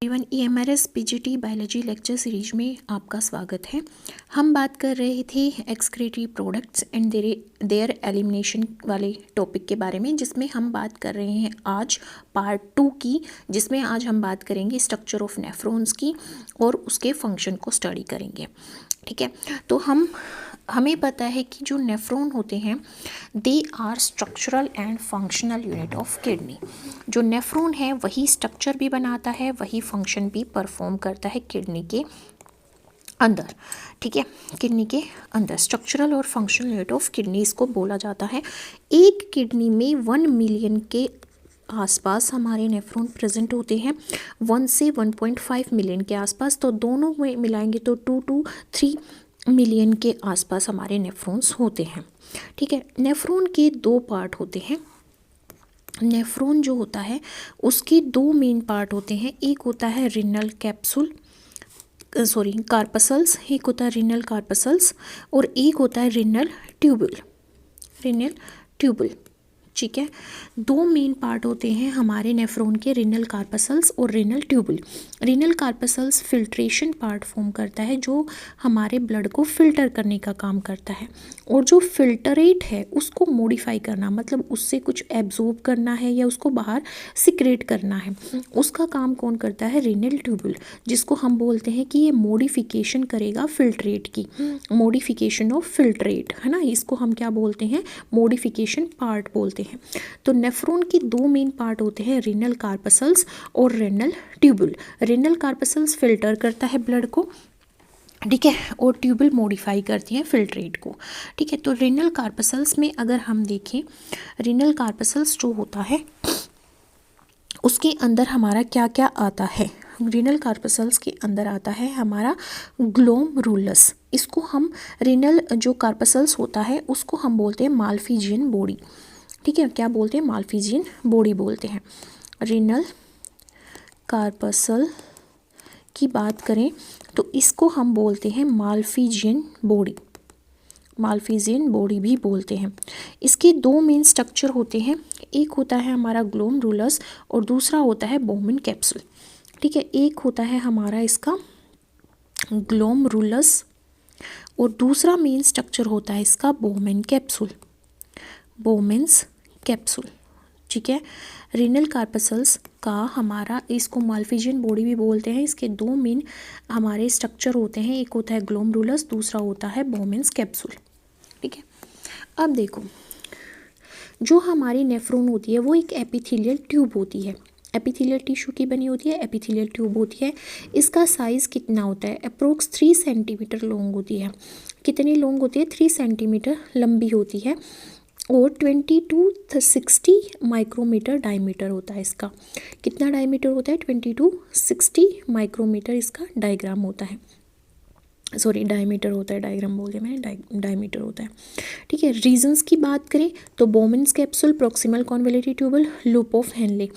एवं EMRS PGT biology lecture series में आपका स्वागत है। हम बात कर रहे थे excretory products and there elimination वाले टॉपिक के बारे में, जिसमें हम बात कर रहे हैं आज पार्ट 2 की, जिसमें आज हम बात करेंगे स्ट्रक्चर ऑफ नेफ्रॉन्स की और उसके फंक्शन को स्टडी करेंगे। ठीक है, तो हमें पता है कि जो नेफ्रॉन होते हैं they are structural and functional unit of kidney. जो नेफ्रॉन है वही स्ट्रक्चर भी बनाता है, वही फंक्शन भी परफॉर्म करता है किडनी के अंदर। ठीक है, किडनी के अंदर स्ट्रक्चरल और फंक्शनल यूनिट ऑफ किडनी इसको बोला जाता है। एक किडनी में 1 मिलियन के आसपास हमारे नेफ्रॉन प्रेजेंट होते हैं, 1 से 1.5 मिलियन के आसपास। तो दोनों में मिलाएंगे तो 2 to 3 मिलियन के आसपास हमारे नेफ्रॉन्स होते हैं। ठीक है, नेफ्रॉन के 2 पार्ट होते हैं। नेफ्रॉन जो होता है उसके 2 मेन पार्ट होते हैं। एक होता है रिनल कैप्सूल कार्पसल्स, एक होता है रिनल कार्पसल्स और एक होता है रिनल ट्यूबुल। ठीक है, 2 मेन पार्ट होते हैं हमारे नेफ्रॉन के, रिनल कार्पसल्स और renal tubule. Renal corpuscles filtration part form करता है, जो हमारे ब्लड को फिल्टर करने का काम करता है, और जो फिल्टरेट है उसको मॉडिफाई करना, मतलब उससे कुछ एब्जॉर्ब करना है या उसको बाहर सिक्रेट करना है, उसका काम कौन करता है? रिनल ट्यूबुल, जिसको हम बोलते हैं कि ये मॉडिफिकेशन करेगा फिल्ट्रेट की, मॉडिफिकेशन ऑफ फिल्ट्रेट, है ना, इसको हम क्या बोलते हैं? मॉडिफिकेशन पार्ट बोलते हैं। तो नेफ्रॉन के 2 मेन पार्ट होते हैं, रिनल कार्पसल्स और renal tubule. Renal corpuscles filter करता है ब्लड को, ठीक है, और ट्यूबुल मॉडिफाई करती हैं फिल्ट्रेट को। ठीक है, तो रिनल कार्पसल्स में अगर हम देखें, रिनल कार्पसल्स जो होता है उसके अंदर हमारा क्या क्या आता है? रिनल कार्पसल्स के अंदर आता है हमारा ग्लोमरुलस। इसको हम रिनल जो कार्पसल्स होता है उसको हम बोलते हैं माल्फिजियन बॉडी। ठीक है, क्या बोलते हैं? माल्फिजियन बॉडी बोलते हैं। रिनल कार्पसल की बात करें तो इसको हम बोलते हैं माल्फिजियन बॉडी भी बोलते हैं। इसके 2 मेन स्ट्रक्चर होते हैं, एक होता है हमारा ग्लोमरुलस और दूसरा होता है बोमेन कैप्सूल। ठीक है, एक होता है हमारा इसका ग्लोमरुलस और दूसरा मेन स्ट्रक्चर होता है इसका बोमेन कैप्सूल। ठीक है, रिनल कार्पसल्स का हमारा, इसको माल्फिजियन बॉडी भी बोलते हैं। इसके 2 मेन हमारे स्ट्रक्चर होते हैं, एक होता है ग्लोमरुलस, दूसरा होता है बोमेन्स कैप्सूल। ठीक है, अब देखो, जो हमारी नेफ्रॉन होती है वो एक एपिथेलियल ट्यूब होती है, एपिथेलियल टिश्यू की बनी होती है, एपिथेलियल ट्यूब होती है। इसका साइज़ कितना होता है? अप्रोक्स 3 सेंटीमीटर लॉन्ग होती है। कितनी लॉन्ग होती है? 3 सेंटीमीटर लंबी होती है और 20 to 60 माइक्रोमीटर डायमीटर होता है इसका। कितना डायमीटर होता है? 20 to 60 माइक्रोमीटर इसका डायमीटर होता है, डायग्राम बोल दिया मैंने, डायमीटर होता है। ठीक है, रीजंस की बात करें तो Bowman's capsule, proximal convoluted tubule, loop of Henle,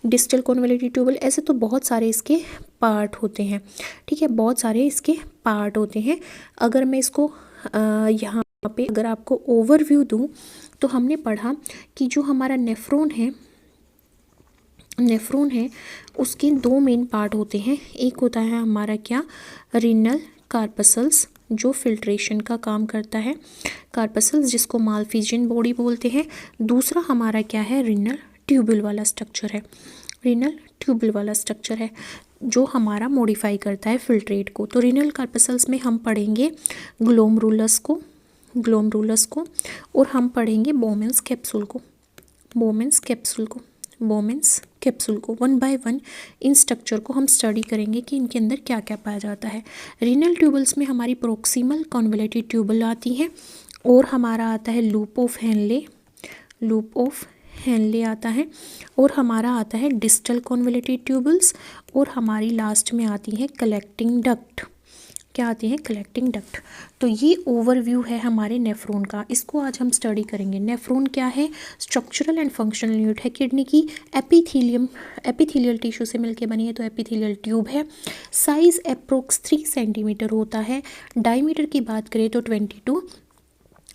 distal convoluted tubule, ऐसे तो बहुत सारे इसके पार्ट होते हैं। ठीक है, बहुत सारे इसके पार्ट होते हैं। अगर मैं इसको यहाँ पे अगर आपको ओवरव्यू दूं तो हमने पढ़ा कि जो हमारा नेफ्रॉन है उसके 2 मेन पार्ट होते हैं। एक होता है हमारा क्या? रिनल कार्पसल्स, जो फिल्ट्रेशन का काम करता है, कार्पसल्स जिसको माल्फिजियन बॉडी बोलते हैं। दूसरा हमारा क्या है? रिनल ट्यूबुल वाला स्ट्रक्चर है, जो हमारा मॉडिफाई करता है फिल्ट्रेट को। तो रिनल कार्पसल्स में हम पढ़ेंगे ग्लोमरुलस को और हम पढ़ेंगे बोमेन्स कैप्सूल को 1 बाय 1 इन स्ट्रक्चर को हम स्टडी करेंगे कि इनके अंदर क्या क्या पाया जाता है। रिनल ट्यूबल्स में हमारी प्रॉक्सिमल कॉन्वेलेटिव ट्यूबल आती है और हमारा आता है लूप ऑफ हेनले आता है, और हमारा आता है डिस्टल कॉन्वेलेटिव ट्यूबल्स, और हमारी लास्ट में आती है कलेक्टिंग डक्ट। क्या आती है? Collecting duct. तो ये ओवरव्यू है हमारे नेफ्रॉन का, इसको आज हम स्टडी करेंगे। नेफ्रॉन क्या है? स्ट्रक्चरल एंड फंक्शनल यूनिट है किडनी की। एपिथेलियल टिश्यू से मिलकर बनी है, तो एपिथेलियल ट्यूब है। साइज अप्रोक्स 3 सेंटीमीटर होता है। डायमीटर की बात करें तो 20 to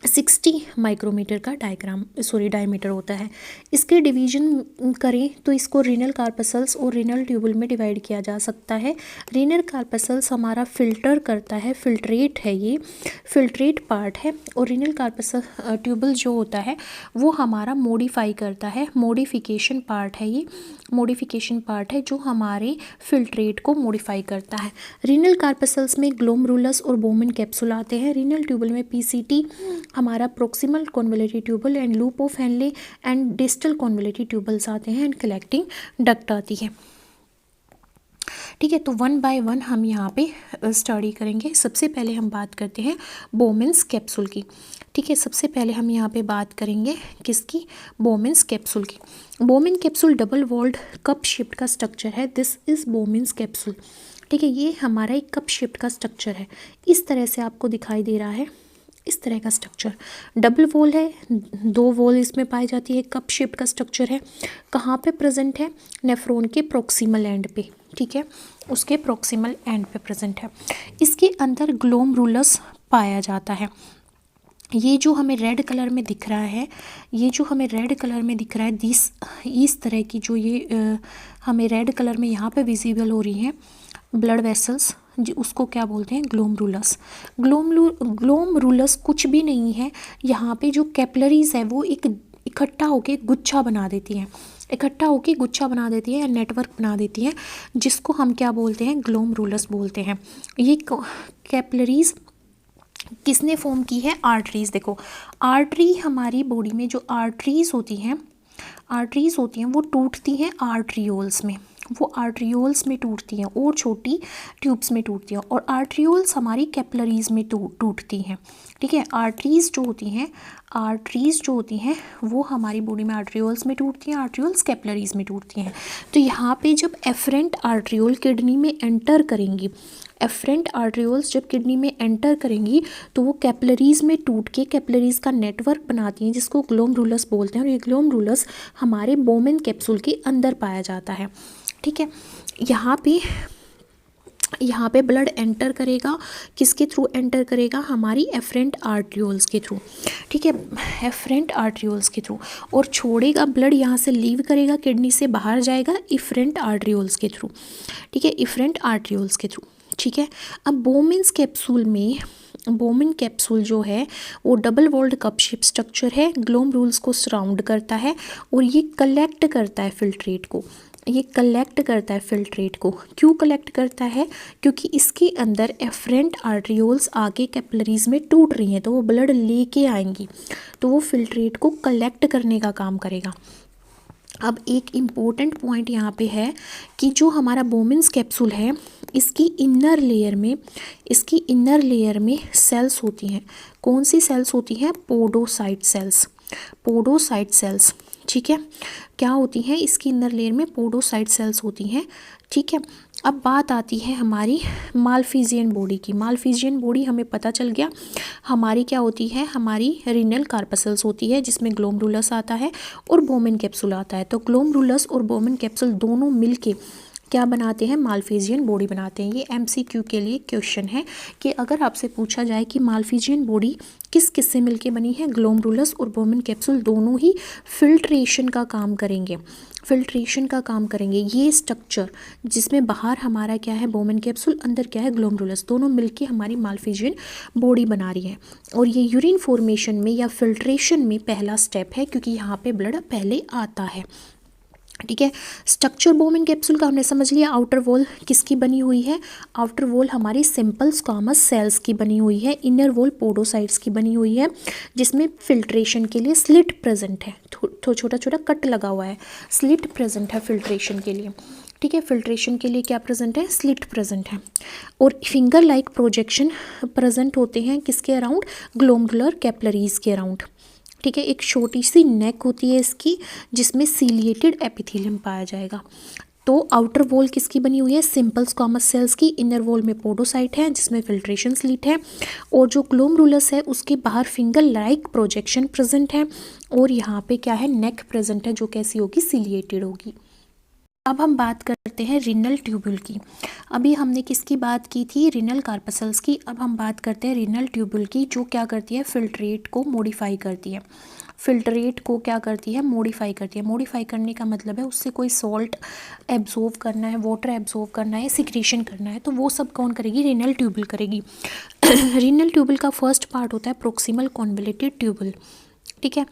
60 माइक्रोमीटर का डायमीटर होता है। इसके डिवीजन करें तो इसको रीनल कार्पसल्स और रीनल ट्यूबुल में डिवाइड किया जा सकता है। रीनल कार्पसल्स हमारा फिल्टर करता है, फिल्ट्रेट है, ये फिल्ट्रेट पार्ट है। और रीनल कार्पसल ट्यूबुल जो होता है वो हमारा मॉडिफाई करता है, मॉडिफिकेशन पार्ट है, ये मॉडिफिकेशन पार्ट है जो हमारे फिल्ट्रेट को मॉडिफाई करता है। रीनल कार्पसल्स में ग्लोमरुलस और बोमेन कैप्सूल आते हैं। रीनल ट्यूबुल में पीसीटी हमारा proximal convoluted tubule and loop of Henle and distal convoluted tubules आते हैं एंड कलेक्टिंग डक्ट आती है। ठीक है, तो वन बाय वन हम यहाँ पे स्टडी करेंगे। सबसे पहले हम बात करते हैं बोमेन्स कैप्सूल की। ठीक है, सबसे पहले हम यहाँ पे बात करेंगे किसकी, बोमेन्स कैप्सूल की। Bowman capsule double walled cup shaped का स्ट्रक्चर है। This is Bowman's capsule. ठीक है, ये हमारा एक कप शेप्ड का स्ट्रक्चर है। इस तरह से आपको दिखाई दे रहा है, इस तरह का स्ट्रक्चर डबल वॉल है, 2 वॉल इसमें पाई जाती है, कप शेप का स्ट्रक्चर है। कहाँ पे प्रेजेंट है, नेफ्रॉन के प्रोक्सिमल एंड पे। ठीक है, उसके प्रोक्सिमल एंड पे प्रेजेंट है। इसके अंदर ग्लोमरुलस पाया जाता है। ये जो हमें रेड कलर में दिख रहा है, ये जो हमें रेड कलर में दिख रहा है, इस तरह की जो ये हमें रेड कलर में यहाँ पे विजिबल हो रही हैं ब्लड वेसल्स, उसको क्या बोलते हैं, ग्लोमरुलस। ग्लोमरुलस कुछ भी नहीं है, यहाँ पे जो कैपिलरीज है वो एक इकट्ठा होके गुच्छा बना देती हैं, इकट्ठा होके गुच्छा बना देती है या नेटवर्क बना देती हैं, जिसको हम क्या बोलते हैं, ग्लोमरुलस बोलते हैं। ये कैपिलरीज किसने फॉर्म की है, आर्टरीज। देखो आर्टरी हमारी बॉडी में जो आर्टरीज होती हैं वो टूटती हैं आर्ट्रियोल्स में, वो आर्ट्रियोल्स में टूटती हैं और छोटी ट्यूब्स में टूटती हैं। और आर्ट्रियोल्स हमारी कैपिलरीज में टूटती हैं। ठीक है, आर्टरीज जो होती हैं वो हमारी बॉडी में आर्ट्रियोल्स में टूटती हैं, आर्ट्रियोल्स कैपिलरीज में टूटती हैं। तो यहाँ पे जब एफरेंट आर्ट्रियोल किडनी में एंटर करेंगी, एफरेंट आर्ट्रियोल्स जब किडनी में एंटर करेंगी तो वो कैपिलरीज में टूट के कैपिलरीज का नेटवर्क बनाती हैं, जिसको ग्लोमरुलस बोलते हैं। और ये ग्लोमरुलस हमारे बोमेन कैप्सूल के अंदर पाया जाता है। ठीक है, यहाँ पे ब्लड एंटर करेगा, किसके थ्रू एंटर करेगा, हमारी एफरेंट आर्ट्रियोल्स के थ्रू। ठीक है, एफरेंट आर्ट्रियोल्स के थ्रू, और छोड़ेगा ब्लड, यहाँ से लीव करेगा, किडनी से बाहर जाएगा इफरेंट आर्ट्रियोल्स के थ्रू। ठीक है, इफरेंट आर्ट्रियोल्स के थ्रू। ठीक है, अब बोमेन कैप्सूल जो है वो double walled cup shape structure है, ग्लोमरुलस को सराउंड करता है और ये कलेक्ट करता है फिल्ट्रेट को, ये कलेक्ट करता है फिल्ट्रेट को। क्यों कलेक्ट करता है, क्योंकि इसके अंदर एफरेंट आर्ट्रियोल्स आगे कैपिलरीज में टूट रही हैं, तो वो ब्लड लेके आएंगी, तो वो फिल्ट्रेट को कलेक्ट करने का काम करेगा। अब एक इम्पोर्टेंट पॉइंट यहाँ पे है कि जो हमारा बोमेन्स कैप्सूल है, इसकी इनर लेयर में सेल्स होती हैं। कौन सी सेल्स होती हैं, पोडोसाइट सेल्स। ठीक है, क्या होती हैं, इसकी इनर लेयर में पोडोसाइट सेल्स होती हैं। ठीक है, अब बात आती है हमारी मालफिजियन बॉडी की। मालफिजियन बॉडी हमें पता चल गया हमारी क्या होती है, हमारी रीनल कार्पसल्स होती है, जिसमें ग्लोमरुलस आता है और बोमेन कैप्सूल आता है। तो ग्लोमरुलस और बोमेन कैप्सूल दोनों मिलके क्या बनाते हैं, मालफिजियन बॉडी बनाते हैं। ये MCQ के लिए क्वेश्चन है कि अगर आपसे पूछा जाए कि मालफिजियन बॉडी किस किस से मिलके बनी है, ग्लोमरुलस और बोमेन कैप्सूल दोनों ही फिल्ट्रेशन का काम करेंगे, ये स्ट्रक्चर जिसमें बाहर हमारा क्या है, बोमेन कैप्सूल, अंदर क्या है, ग्लोमरुलस, दोनों मिलके हमारी मालफिजियन बॉडी बना रही है। और ये यूरिन फॉर्मेशन में या फिल्ट्रेशन में पहला स्टेप है, क्योंकि यहाँ पे ब्लड पहले आता है। ठीक है, स्ट्रक्चर बोमेन कैप्सूल का हमने समझ लिया। आउटर वॉल किसकी बनी हुई है, आउटर वॉल हमारी सिंपल स्क्वामस सेल्स की बनी हुई है, इनर वॉल पोडोसाइट्स की बनी हुई है, जिसमें फिल्ट्रेशन के लिए स्लिट प्रेजेंट है, छोटा छोटा कट लगा हुआ है, स्लिट प्रेजेंट है फिल्ट्रेशन के लिए। ठीक है, फिल्ट्रेशन के लिए क्या प्रेजेंट है, स्लिट प्रेजेंट है। और फिंगर लाइक प्रोजेक्शन प्रेजेंट होते हैं किसके अराउंड, ग्लोमरुलर कैपिलरीज के अराउंड। ठीक है, एक छोटी सी नेक होती है इसकी, जिसमें सीलिएटेड एपिथेलियम पाया जाएगा। तो आउटर वॉल किसकी बनी हुई है, सिंपल स्क्वामस सेल्स की, इनर वॉल में पोडोसाइट है जिसमें फिल्ट्रेशन स्लिट है, और जो ग्लोमरुलस है उसके बाहर फिंगर लाइक प्रोजेक्शन प्रेजेंट है, और यहाँ पे क्या है, नेक प्रेजेंट है जो कैसी होगी, सीलिएटेड होगी। अब हम बात करते हैं रीनल ट्यूब्यूल की। अभी हमने किसकी बात की थी? रीनल कार्पसल्स की। अब हम बात करते हैं रीनल ट्यूब्यूल की, जो क्या करती है? फिल्ट्रेट को मॉडिफाई करती है। फिल्ट्रेट को क्या करती है? मॉडिफाई करती है। मॉडिफाई करने का मतलब है उससे कोई सॉल्ट एब्जॉर्व करना है, वाटर एब्जॉर्व करना है, सिक्रीशन करना है, तो वो सब कौन करेगी? रीनल ट्यूब्यूल करेगी। रीनल ट्यूब्यूल का फर्स्ट पार्ट होता है प्रोक्सिमल कॉन्वोल्यूटेड ट्यूब्यूल, ठीक है,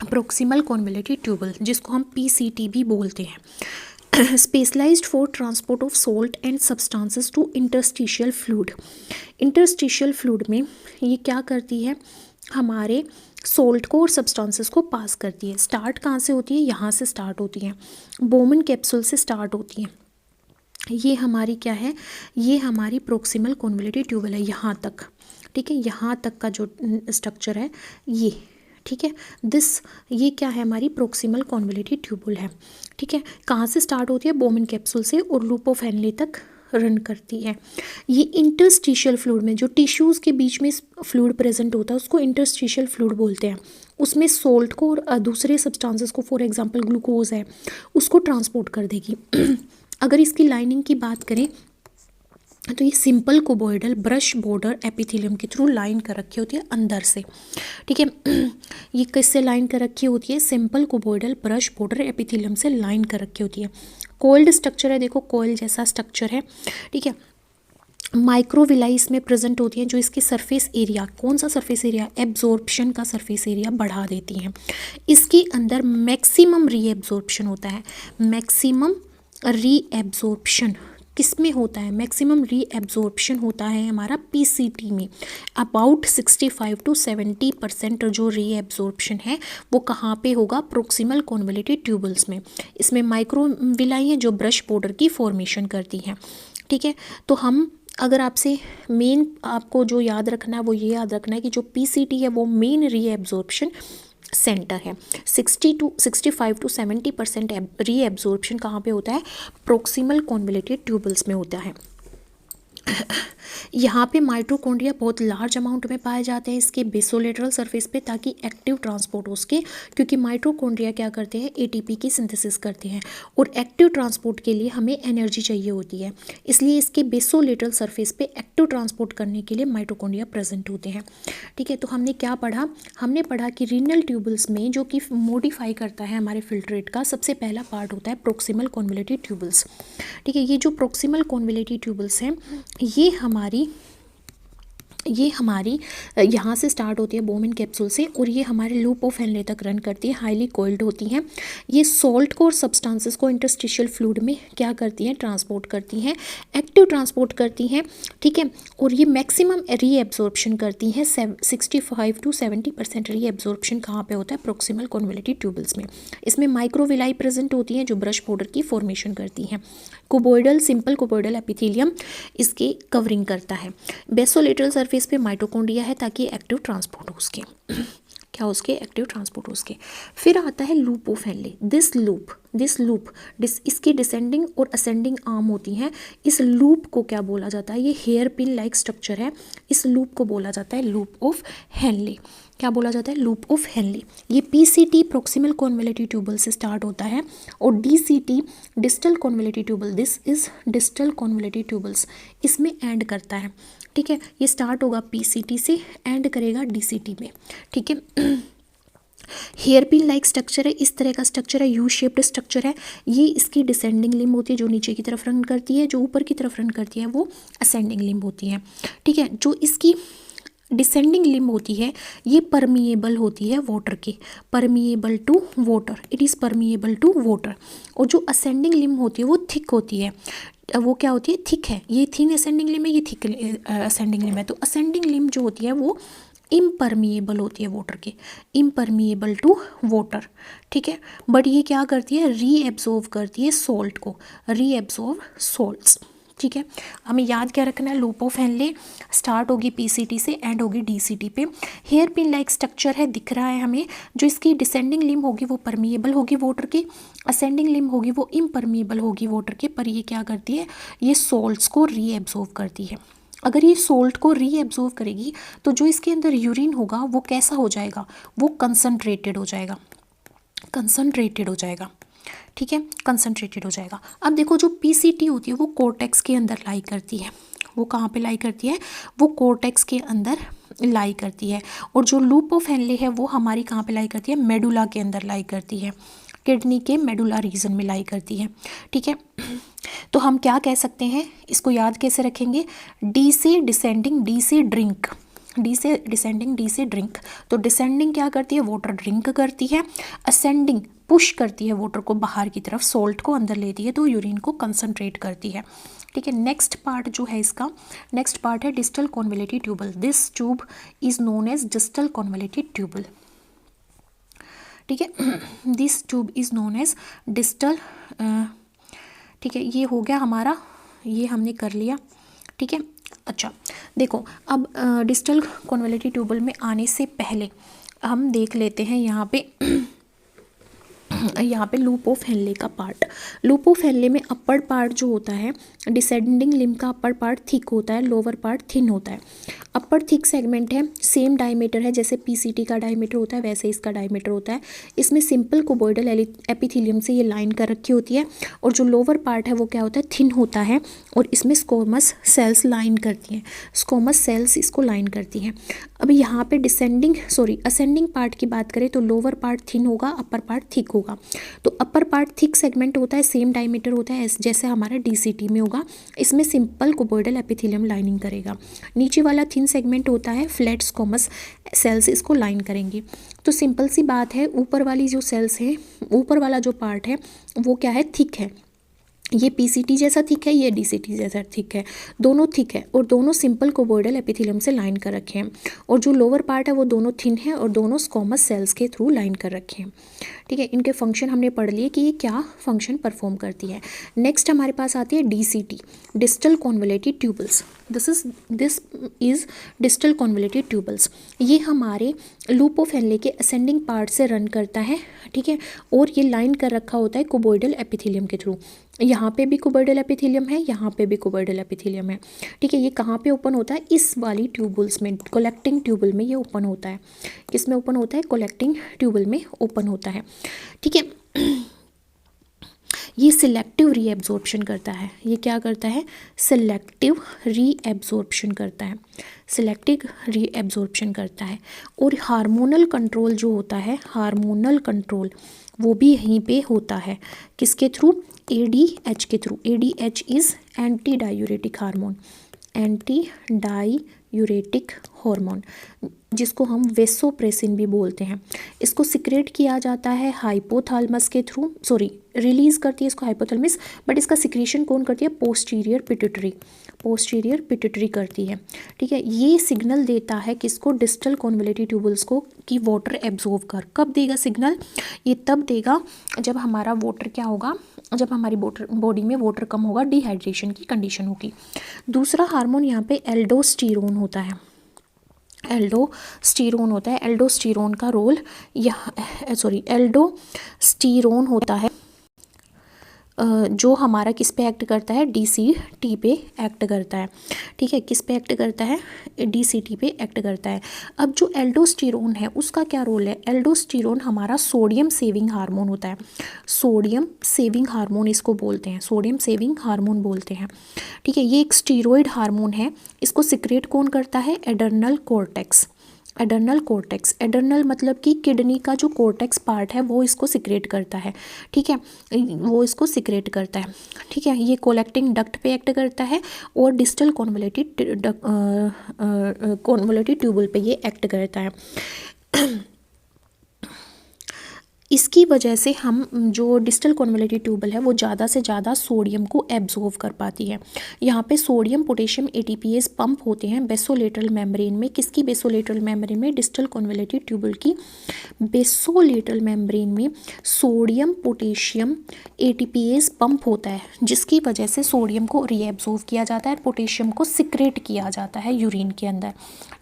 प्रोक्सिमल कॉन्वोल्यूटेड ट्यूब्यूल, जिसको हम पीसीटी भी बोलते हैं। Specialised for transport of salt and substances to interstitial fluid. Interstitial fluid में ये क्या करती है? हमारे सॉल्ट को और सब्सटेंसेस को पास करती है। स्टार्ट कहाँ से होती है? यहाँ से स्टार्ट होती है, बोमन कैप्सूल से स्टार्ट होती है। ये हमारी क्या है? ये हमारी प्रोक्सिमल कॉन्वोल्यूटेड ट्यूब्यूल है, यहाँ तक, ठीक है, यहाँ तक का जो स्ट्रक्चर है ये, ठीक है, ये क्या है? हमारी प्रोक्सिमल कॉन्वोल्यूटेड ट्यूब्यूल है, ठीक है। कहाँ से स्टार्ट होती है? बोमन कैप्सूल से, और लूप ऑफ हेनले तक रन करती है। ये इंटरस्टिशियल फ्लूइड में, जो टिश्यूज़ के बीच में फ्लूइड प्रेजेंट होता है उसको इंटरस्टिशियल फ्लूइड बोलते हैं। उसमें सॉल्ट को और दूसरे सब्सटेंसेस को, फॉर एग्जांपल ग्लूकोज है, उसको ट्रांसपोर्ट कर देगी। अगर इसकी लाइनिंग की बात करें तो ये सिंपल कोबोइडल ब्रश बॉर्डर एपिथेलियम के थ्रू लाइन कर रखी होती है अंदर से, ठीक है। ये किससे लाइन कर रखी होती है? सिंपल कोबोइडल ब्रश बॉर्डर एपिथेलियम से लाइन कर रखी होती है। कोल्ड स्ट्रक्चर है, देखो कोयल जैसा स्ट्रक्चर है, ठीक है। माइक्रोविलाई इसमें प्रेजेंट होती हैं, जो इसके सरफेस एरिया, कौन सा सरफेस एरिया? एब्जॉर्प्शन का सरफेस एरिया बढ़ा देती हैं। इसके अंदर मैक्सिमम रीएब्जॉर्प्शन होता है। मैक्सिमम रीएब्जॉर्प्शन किस में होता है? मैक्सिमम रीएब्जॉर्प्शन होता है हमारा पीसीटी में। अबाउट 65 to 70% जो रीएब्जॉर्प्शन है वो कहाँ पे होगा? प्रोक्सिमल कॉन्वोल्यूटेड ट्यूब्यूल्स में। इसमें माइक्रोविलाई हैं जो ब्रश बॉर्डर की फॉर्मेशन करती हैं, ठीक है। तो हम, अगर आपसे मेन आपको जो याद रखना है वो ये याद रखना है कि जो पीसीटी है वो मेन रीएब्जॉर्प्शन सेंटर है। 65 to 70% रीएब्जॉर्प्शन कहाँ पे होता है? प्रोक्सिमल कॉन्वोल्यूटेड ट्यूब्यूल्स में होता है। यहाँ पे माइटोकॉन्ड्रिया बहुत लार्ज अमाउंट में पाए जाते हैं इसके बेसोलेटरल सरफेस पे, ताकि एक्टिव ट्रांसपोर्ट हो सके, क्योंकि माइटोकॉन्ड्रिया क्या करते हैं? एटीपी की सिंथेसिस करते हैं, और एक्टिव ट्रांसपोर्ट के लिए हमें एनर्जी चाहिए होती है, इसलिए इसके बेसोलेटरल सरफेस पे एक्टिव ट्रांसपोर्ट करने के लिए माइटोकॉन्ड्रिया प्रेजेंट होते हैं, ठीक है। तो हमने क्या पढ़ा? हमने पढ़ा कि रीनल ट्यूब्यूल्स में जो कि मॉडिफाई करता है हमारे फिल्ट्रेट का, सबसे पहला पार्ट होता है प्रोक्सिमल कॉन्वोल्यूटेड ट्यूब्यूल्स, ठीक है। ये जो प्रोक्सिमल कॉन्वोल्यूटेड ट्यूब्यूल्स हैं ये हमारी यहाँ से स्टार्ट होती है बोमन कैप्सूल से, और ये हमारे लूप ऑफ हेनले तक रन करती है, हाईली कोइल्ड होती हैं। ये सॉल्ट को और सब्सटेंसेस को इंटरस्टिशियल फ्लूइड में क्या करती हैं? ट्रांसपोर्ट करती हैं, एक्टिव ट्रांसपोर्ट करती हैं, ठीक है। और ये मैक्सिमम रीएब्जॉर्प्शन करती हैं। 65 to 70% रीएब्जॉर्प्शन कहाँ पे होता है? प्रोक्सिमल कॉन्वोल्यूटेड ट्यूब्यूल्स में। इसमें माइक्रोविलाई प्रेजेंट होती हैं जो ब्रश बॉर्डर की फॉर्मेशन करती हैं। कोबोइडल, सिंपल कोबोइडल एपिथेलियम इसकी कवरिंग करता है। बेसोलेटरल सरफेस पे माइटोकॉन्ड्रिया है ताकि एक्टिव ट्रांसपोर्ट हो उसके क्या हो उसके? एक्टिव ट्रांसपोर्ट हो उसके। फिर आता है loop of Henley. This loop इसकी डिसेंडिंग और असेंडिंग आर्म होती हैं। इस लूप को क्या बोला जाता है? ये हेयर पिन लाइक स्ट्रक्चर है, इस लूप को बोला जाता है लूप ऑफ हेनले। क्या बोला जाता है? Loop of Henley. ये पीसीटी प्रोक्सिमल कॉन्वोल्यूटेड ट्यूब्यूल से स्टार्ट होता है, और DCT distal convoluted tubule, this is distal convoluted tubules, इसमें एंड करता है, ठीक है। ये स्टार्ट होगा पीसीटी से, एंड करेगा डीसीटी में, ठीक है। हेयर पिन लाइक स्ट्रक्चर है, इस तरह का स्ट्रक्चर है, यू शेप्ड स्ट्रक्चर है। ये इसकी डिसेंडिंग लिम्ब होती है जो नीचे की तरफ रन करती है, जो ऊपर की तरफ रन करती है वो असेंडिंग लिम्ब होती है, ठीक है। जो इसकी डिसेंडिंग लिम्ब होती है ये परमिएबल होती है वाटर के, permeable to water, it is permeable to water. और जो असेंडिंग लिम्ब होती है वो थिक होती है, वो क्या होती है? थिक है। ये थिन असेंडिंग लिम्ब है, ये थिक असेंडिंग लिम्ब है। तो असेंडिंग लिम्ब जो होती है वो इम्परमिएबल होती है वाटर के, इम्परमिएबल टू वाटर, ठीक है। बट ये क्या करती है? रीएब्जॉर्व करती है सॉल्ट को, रीएब्जॉर्व सॉल्ट्स, ठीक है। हमें याद क्या रखना है? लूप ऑफ हेनले स्टार्ट होगी पीसीटी से, एंड होगी डीसीटी पे। हेयर पिन लाइक स्ट्रक्चर है, दिख रहा है हमें। जो इसकी डिसेंडिंग लिम्ब होगी वो परमिएबल होगी वाटर की, असेंडिंग लिम्ब होगी वो इम्परमिएबल होगी वाटर के। पर ये क्या करती है? ये सॉल्ट्स को रीएब्जॉर्व करती है। अगर ये सॉल्ट को रीएब्जॉर्व करेगी तो जो इसके अंदर यूरिन होगा वो कैसा हो जाएगा? वो कंसनट्रेटेड हो जाएगा, कंसनट्रेटेड हो जाएगा, ठीक है, कंसनट्रेटेड हो जाएगा। अब देखो जो पीसीटी होती है वो कोर्टेक्स के अंदर लाई करती है। वो कहाँ पे लाई करती है? वो कोर्टेक्स के अंदर लाई करती है। और जो लूप ऑफ हेनले है वो हमारी कहाँ पे लाई करती है? मेडुला के अंदर लाई करती है, किडनी के मेडुला रीजन में लाई करती है। ठीक है, तो हम क्या कह सकते हैं, इसको याद कैसे रखेंगे? डी से डिसेंडिंग, डी से ड्रिंक, डी से डिसेंडिंग, डी से ड्रिंक। तो डिसेंडिंग क्या करती है? वाटर ड्रिंक करती है। असेंडिंग पुश करती है वाटर को बाहर की तरफ, सोल्ट को अंदर लेती है, तो यूरिन को कंसंट्रेट करती है। ठीक है, नेक्स्ट पार्ट जो है इसका, नेक्स्ट पार्ट है distal convoluted tubule. This tube is known as distal convoluted tubule. ठीक है, this tube is known as distal. ठीक है, ये हो गया हमारा, ये हमने कर लिया। ठीक है, अच्छा देखो अब डिस्टल कॉन्वोल्यूटेड ट्यूबल में आने से पहले हम देख लेते हैं यहाँ पे यहाँ पे लूप ऑफ हेनले का पार्ट। लूप ऑफ हेनले में अपर पार्ट जो होता है, डिसेंडिंग लिम्ब का अपर पार्ट थिक होता है, लोअर पार्ट थिन होता है। अपर थिक सेगमेंट है, सेम डायमीटर है, जैसे पीसीटी का डायमीटर होता है वैसे इसका डायमीटर होता है। इसमें सिंपल कुबोइडल एपिथेलियम से ये लाइन कर रखी होती है। और जो लोअर पार्ट है वो क्या होता है? थिन होता है, और इसमें स्कोमस सेल्स लाइन करती हैं, स्कोमस सेल्स इसको लाइन करती हैं। अब यहाँ पे असेंडिंग पार्ट की बात करें तो लोअर पार्ट थिन होगा, अपर पार्ट थिक होगा। तो अपर पार्ट थिक सेगमेंट होता है, सेम डायमीटर होता है जैसे हमारा डीसीटी में होगा। इसमें सिंपल कुबोइडल एपिथेलियम लाइनिंग करेगा। नीचे वाला थिन सेगमेंट होता है, फ्लैट स्कोमस सेल्स इसको लाइन करेंगी। तो सिंपल सी बात है, ऊपर वाली जो सेल्स है, ऊपर वाला जो पार्ट है वो क्या है? थिक है। ये पीसीटी जैसा थिक है, ये डीसीटी जैसा थिक है, दोनों थिक है और दोनों सिंपल कुबोइडल एपिथेलियम से लाइन कर रखे हैं। और जो लोअर पार्ट है वो दोनों थिन है और दोनों स्कोमस सेल्स के थ्रू लाइन कर रखे हैं। ठीक है, इनके फंक्शन हमने पढ़ लिए कि ये क्या फंक्शन परफॉर्म करती है। नेक्स्ट हमारे पास आती है DCT, distal convoluted tubules. This is distal convoluted tubules. ये हमारे लूप ऑफ हेनले के असेंडिंग पार्ट से रन करता है। ठीक है, और ये लाइन कर रखा होता है कुबोइडल एपिथेलियम के थ्रू। यहाँ पे भी कुबोइडल एपिथेलियम है, यहाँ पे भी कुबोइडल एपिथेलियम है। ठीक है, ये कहाँ पे ओपन होता है? इस वाली ट्यूबल्स में, कलेक्टिंग ट्यूबल में ये ओपन होता है। किस में ओपन होता है? कलेक्टिंग ट्यूबल में ओपन होता है। ठीक है, ये सिलेक्टिव रीएब्जॉर्प्शन करता है। ये क्या करता है? सिलेक्टिव रीएब्जॉर्प्शन करता है, सिलेक्टिव रीएब्जॉर्प्शन करता है। और हार्मोनल कंट्रोल जो होता है, हार्मोनल कंट्रोल वो भी यहीं पे होता है। किसके थ्रू? एडीएच के through. ADH is anti diuretic hormone, anti diuretic hormone, जिसको हम वेसोप्रेसिन भी बोलते हैं। इसको सिक्रेट किया जाता है हाइपोथैलेमस के थ्रू, रिलीज करती है इसको हाइपोथैलेमस, बट इसका सिक्रेशन कौन करती है? पोस्टीरियर पिट्यूटरी, पोस्टीरियर पिट्यूटरी करती है। ठीक है, ये सिग्नल देता है किसको? डिस्टल कॉन्वोल्यूटेड ट्यूबल्स को, कि वाटर एब्जॉर्ब कर। कब देगा सिग्नल? ये तब देगा जब हमारा वाटर क्या होगा? जब हमारी बॉडी में वाटर कम होगा, डिहाइड्रेशन की कंडीशन होगी। दूसरा हार्मोन यहाँ पे एल्डोस्टेरोन होता है, एल्डोस्टेरोन होता है। एल्डोस्टेरोन का रोल एल्डोस्टेरोन होता है जो हमारा किस पे एक्ट करता है? डीसीटी पे एक्ट करता है। ठीक है, किस पे एक्ट करता है? डीसीटी पे एक्ट करता है। अब जो एल्डोस्टेरोन है उसका क्या रोल है? एल्डोस्टेरोन हमारा सोडियम सेविंग हार्मोन होता है, सोडियम सेविंग हार्मोन इसको बोलते हैं, सोडियम सेविंग हार्मोन बोलते हैं। ठीक है, ये एक स्टीरॉयड हार्मोन है। इसको सिक्रेट कौन करता है? Adrenal cortex, adrenal cortex. Adrenal मतलब कि किडनी का जो कॉर्टेक्स पार्ट है वो इसको सिक्रेट करता है। ठीक है, वो इसको सिक्रेट करता है। ठीक है, ये कोलेक्टिंग डक्ट पे एक्ट करता है और डिस्टल कॉन्वोल्यूटेड ट्यूबल पे ये एक्ट करता है। इसकी वजह से हम जो डिस्टल कॉन्वोल्यूटेड ट्यूबल है वो ज़्यादा से ज़्यादा सोडियम को एब्जॉर्व कर पाती है। यहाँ पे सोडियम पोटेशियम एटीपीएस पंप होते हैं बेसोलेटरल मेम्ब्रेन में। किसकी बेसोलेटरल मेम्ब्रेन में? डिस्टल कॉन्वोल्यूटेड ट्यूबल की बेसोलेटरल मेम्ब्रेन में सोडियम पोटेशियम एटीपीएस पंप होता है, जिसकी वजह से सोडियम को रीएब्जॉर्व किया जाता है, पोटेशियम को सिक्रेट किया जाता है यूरिन के अंदर,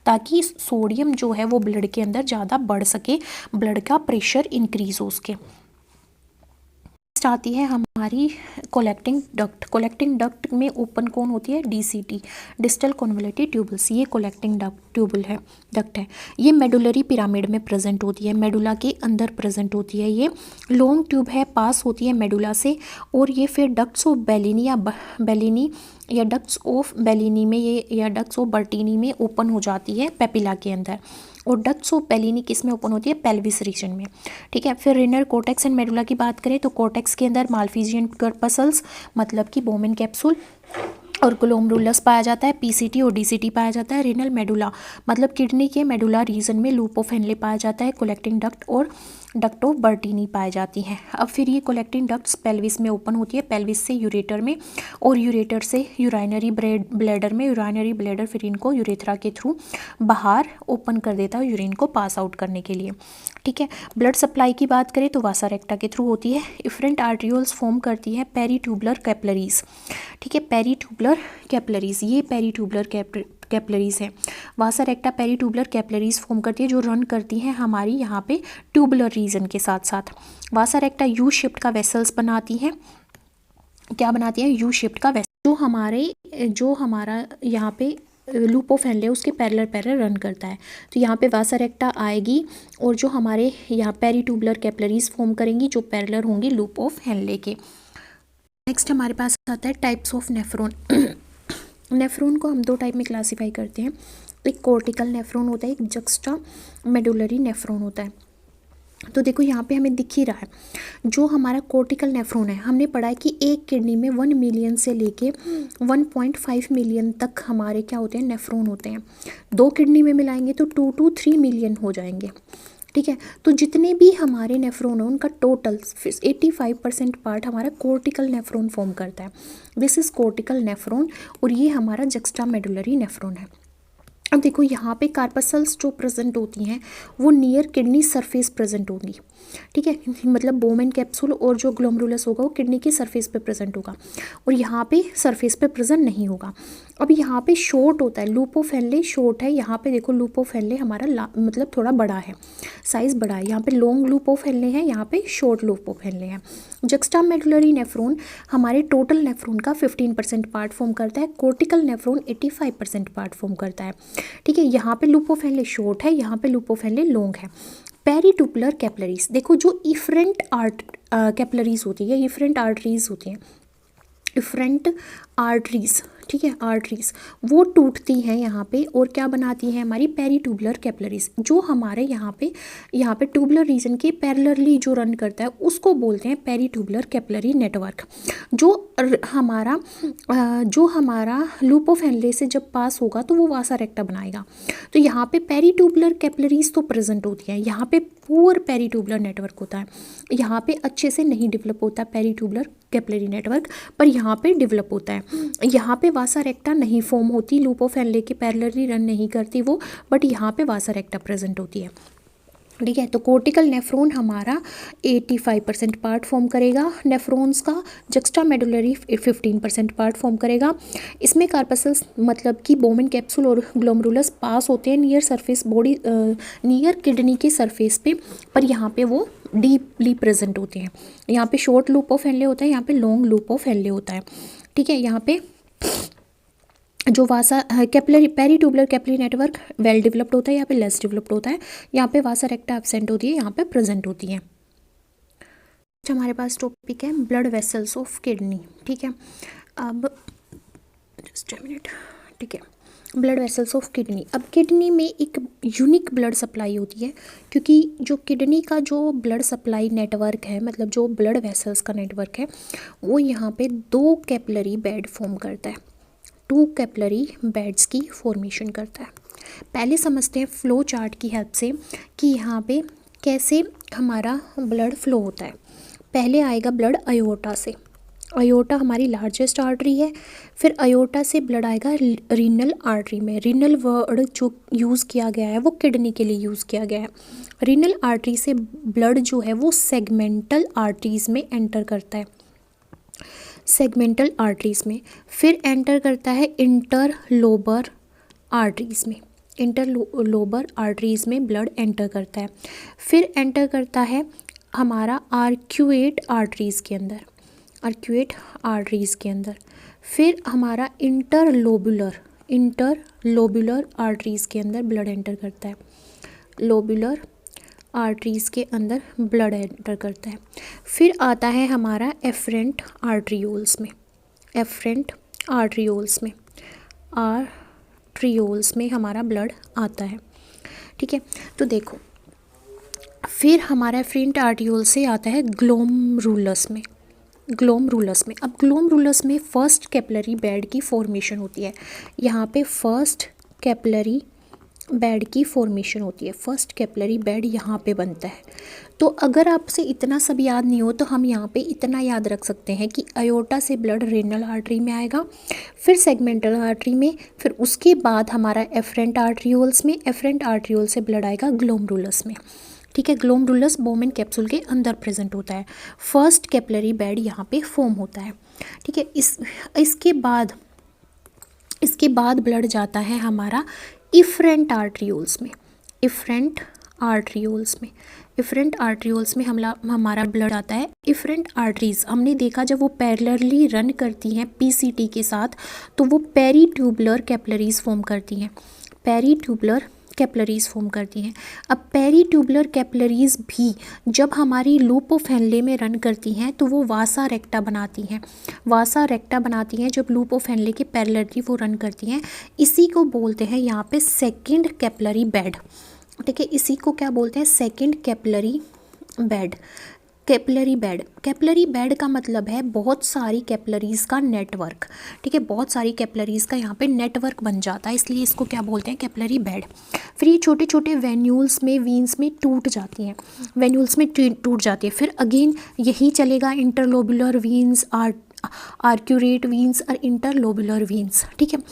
ताकि सोडियम जो है वो ब्लड के अंदर ज़्यादा बढ़ सके, ब्लड का प्रेशर इंक्रीज हो उसके। आती है हमारी कोलेक्टिंग डक्ट। कोलेक्टिंग डक्ट में ओपन कौन होती है, डीसीटी, डिस्टल कॉन्वोल्यूटेड ट्यूबल्स। ये कोलेक्टिंग डक्ट है। ये मेडुलरी पिरामिड में प्रेजेंट होती है, मेडुला के अंदर प्रेजेंट होती है। ये लॉन्ग ट्यूब है, पास होती है मेडुला से, और ये फिर डक्ट्स ऑफ बेलिनी या डक्ट्स ऑफ बेलिनी में ये या डक्ट्स ऑफ बर्टीनी में ओपन हो जाती है पेपिला के अंदर, और डक्ट्स ऑफ बेलिनी किस में ओपन होती है, पेल्विस रीजन में। ठीक है, फिर रिनर कोर्टेक्स एंड मेडुला की बात करें तो कोर्टेक्स के अंदर माल्फिजियन कर्पसल्स मतलब कि बोमेन कैप्सूल और ग्लोमरुलस पाया जाता है, पीसीटी और डीसीटी पाया जाता है। रिनल मेडुला मतलब किडनी के मेडुला रीजन में लूप ऑफ हेनले पाया जाता है, कोलेक्टिंग डक्ट और डक्ट ऑफ बर्टीनी पाई जाती हैं। अब फिर ये कोलेक्टिंग डक्ट्स पेल्विस में ओपन होती है, पेल्विस से यूरेटर में, और यूरेटर से यूराइनरी ब्लैडर में। यूराइनरी ब्लैडर फिर इनको यूरेथ्रा के थ्रू बाहर ओपन कर देता है यूरिन को पास आउट करने के लिए। ठीक है, ब्लड सप्लाई की बात करें तो वासा रेक्टा के थ्रू होती है। इफरेंट आर्ट्रियोल्स फॉर्म करती है पेरीट्यूबुलर कैपिलरीज। ठीक है, पेरीट्यूबुलर कैपिलरीज, ये पेरीट्यूबुलर कैपिलरीज है। वासा रेक्टा पेरीट्यूबुलर कैपिलरीज फॉर्म करती है जो रन करती हैं हमारी यहाँ पे ट्यूबुलर रीजन के साथ साथ। वासा रेक्टा यू शेप्ड का वेसल्स बनाती हैं। क्या बनाती है, यू शेप्ड का वेसल, जो हमारा यहाँ पे लूप ऑफ हेनले उसके पैरेलल रन करता है। तो यहाँ पे वासा रेक्टा आएगी और जो हमारे यहाँ पेरीट्यूबुलर कैपिलरीज फॉर्म करेंगी जो पैरेलल होंगी लूप ऑफ हेनले के। नेक्स्ट हमारे पास आता है टाइप्स ऑफ नेफ्रॉन। नेफ्रॉन को हम दो टाइप में क्लासीफाई करते हैं, एक कोर्टिकल नेफ्रॉन होता है, एक जक्स्टा मेडुलरी नेफ्रॉन होता है। तो देखो यहाँ पे हमें दिख ही रहा है, जो हमारा कोर्टिकल नेफ्रॉन है, हमने पढ़ा है कि एक किडनी में 1 मिलियन से लेके 1.5 मिलियन तक हमारे क्या होते हैं, नेफ्रॉन होते हैं। दो किडनी में मिलाएंगे तो 2 to 3 मिलियन हो जाएंगे। ठीक है, तो जितने भी हमारे नेफ्रॉन हैं उनका टोटल 85% पार्ट हमारा कोर्टिकल नेफ्रॉन फॉर्म करता है। दिस इज कोर्टिकल नेफ्रॉन, और ये हमारा जक्स्टा मेडुलरी नेफ्रॉन है। अब देखो यहाँ पे कार्पसल्स जो प्रेजेंट होती हैं वो नियर किडनी सरफेस प्रेजेंट होंगी। ठीक है, मतलब बोमेन कैप्सूल और जो ग्लोमरुलस होगा वो किडनी की सरफेस पे प्रेजेंट होगा, और यहाँ पे सरफेस पे प्रेजेंट नहीं होगा। अब यहाँ पे शॉर्ट होता है, लूप ऑफ हेनले शॉर्ट है। यहाँ पे देखो लूप ऑफ हेनले हमारा मतलब थोड़ा बड़ा है, साइज़ बड़ा है। यहाँ पे लॉन्ग लूप ऑफ हेनले है, यहाँ पे शॉर्ट लूप ऑफ हेनले है। जक्स्टा मेडुलरी नेफ्रॉन हमारे टोटल नेफ्रॉन का 15% पार्ट फॉर्म करता है। कोर्टिकल नेफ्रॉन 85% पार्ट फॉर्म करता है। ठीक है, यहाँ पे लूप ऑफ हेनले शॉर्ट है, यहाँ पे लूप ऑफ हेनले लॉन्ग है। पेरीट्यूबुलर कैपिलरीज, देखो जो इफरेंट कैपिलरीज होती है, इफरेंट आर्टरीज होती हैं, इफरेंट आर्टरीज। ठीक है, आर्टरीज वो टूटती हैं यहाँ पे और क्या बनाती हैं, हमारी पेरीट्यूबुलर कैपिलरीज, जो हमारे यहाँ पे ट्यूबुलर रीजन के पैरेलली जो रन करता है उसको बोलते हैं पेरीट्यूबुलर कैपिलरी नेटवर्क। जो हमारा लूप ऑफ हेनले से जब पास होगा तो वो वासा रेक्टा बनाएगा। तो यहाँ पे पेरीट्यूबुलर कैपिलरीज तो प्रेजेंट होती है, यहाँ पे पुअर पेरीट्यूबुलर नेटवर्क होता है, यहाँ पे अच्छे से नहीं डेवलप होता पेरीट्यूबुलर कैपिलरी नेटवर्क, पर यहाँ पे डेवलप होता है। यहाँ पे वासा रेक्टा नहीं फॉर्म होती, लूप ऑफ हेनले के पैरेलली रन नहीं करती वो, बट यहाँ पे वासा रेक्टा प्रेजेंट होती है। ठीक है, तो कोर्टिकल नेफ्रॉन हमारा 85% पार्ट फॉर्म करेगा नेफ्रॉन्स का। जक्स्टा मेडुलरी 15% पार्ट फॉर्म करेगा। इसमें कार्पसल्स मतलब कि बोमेन कैप्सूल और ग्लोमरुलस पास होते हैं near surface body, near kidney के सरफेस पे, पर यहाँ पे वो डीपली प्रेजेंट होते हैं। यहाँ पे शॉर्ट लूप ऑफ हेनले होता है, यहाँ पे लॉन्ग लूप ऑफ हेनले होता है। ठीक है, यहाँ पे जो vasa capillary peritubular capillary network well developed होता है, यहाँ पे लेस डेवलप्ड होता है। यहाँ पे वासा रेक्टा एब्सेंट होती है, यहाँ पे प्रेजेंट होती है। हमारे पास टॉपिक है ब्लड वेसल्स ऑफ किडनी। ठीक है, अब जस्ट अ मिनट। ठीक है, ब्लड वेसल्स ऑफ किडनी। अब किडनी में एक यूनिक ब्लड सप्लाई होती है, क्योंकि जो किडनी का जो ब्लड सप्लाई नेटवर्क है, मतलब जो ब्लड वेसल्स का नेटवर्क है, वो यहाँ पे 2 कैपिलरी बेड फॉर्म करता है, 2 कैपिलरी बेड्स की फॉर्मेशन करता है। पहले समझते हैं फ्लो चार्ट की हेल्प से कि यहाँ पे कैसे हमारा ब्लड फ्लो होता है। पहले आएगा ब्लड अयोर्टा से, अयोर्टा हमारी लार्जेस्ट आर्टरी है। फिर अयोर्टा से ब्लड आएगा रीनल आर्टरी में। रीनल वर्ड जो यूज़ किया गया है वो किडनी के लिए यूज़ किया गया है। रीनल आर्टरी से ब्लड जो है वो सेगमेंटल आर्टरीज़ में एंटर करता है, सेगमेंटल आर्टरीज़ में। फिर एंटर करता है इंटरलोबर आर्टरीज़ में, इंटरलोबर आर्टरीज़ में ब्लड एंटर करता है। फिर एंटर करता है हमारा आर्क्यूएट आर्टरीज़ के अंदर, आर्क्यूएट आर्टरीज़ के अंदर। फिर हमारा इंटरलोबुलर आर्टरीज़ के अंदर ब्लड एंटर करता है, लोबुलर आर्टरीज़ के अंदर ब्लड एंटर करता है। फिर आता है हमारा एफरेंट आर्ट्रियोल्स में, एफरेंट आर्ट्रियोल्स में, आर्ट्रियोल्स में हमारा ब्लड आता है। ठीक है, तो देखो फिर हमारा एफरेंट आर्ट्रियोल से आता है ग्लोमरुलस में, ग्लोमरुलस में। अब ग्लोमरुलस में फर्स्ट कैपिलरी बेड की फॉर्मेशन होती है, यहाँ पे फर्स्ट कैपिलरी बेड की फॉर्मेशन होती है, फर्स्ट कैपिलरी बेड यहाँ पे बनता है। तो अगर आपसे इतना सब याद नहीं हो तो हम यहाँ पे इतना याद रख सकते हैं कि अयोर्टा से ब्लड रेनल आर्टरी में आएगा, फिर सेगमेंटल आर्टरी में, फिर उसके बाद हमारा एफरेंट आर्ट्रियोल्स में, एफरेंट आर्ट्रियोल से ब्लड आएगा ग्लोमरुलस में। ठीक है, ग्लोमरुलस बोमेन कैप्सूल के अंदर प्रेजेंट होता है, फर्स्ट कैपिलरी बेड यहाँ पे फॉर्म होता है। ठीक है, इसके बाद ब्लड जाता है हमारा इफरेंट आर्ट्रियोल्स में, इफरेंट आर्ट्रियोल्स में, इफरेंट आर्ट्रियोल्स में हमारा ब्लड आता है। इफरेंट आर्टरीज हमने देखा जब वो पैरेलली रन करती हैं पीसीटी के साथ तो वो पेरीट्यूबुलर कैपिलरीज फॉर्म करती हैं, पेरीट्यूबुलर कैपिलरीज फॉर्म करती हैं। अब पेरीट्यूबुलर कैपिलरीज भी जब हमारी लूप ऑफ हेनले में रन करती हैं तो वो वासा रेक्टा बनाती हैं, वासा रेक्टा बनाती हैं जब लूप ऑफ हेनले के पैरेलली वो रन करती हैं। इसी को बोलते हैं यहाँ पे सेकंड कैपिलरी बेड। ठीक है, इसी को क्या बोलते हैं, second capillary bed. Capillary bed, capillary bed का मतलब है बहुत सारी कैपिलरीज़ का नेटवर्क। ठीक है, बहुत सारी कैपिलरीज़ का यहाँ पे नेटवर्क बन जाता है, इसलिए इसको क्या बोलते हैं, कैपिलरी बेड। फिर ये छोटे छोटे वेन्यूल्स में, वीन्स में टूट जाती हैं, वेन्यूल्स में टूट जाती है। फिर अगेन यही चलेगा, इंटरलोबुलर वीन्स, आर्क्यूरेट वीन्स और इंटरलोबुलर वीन्स। ठीक है,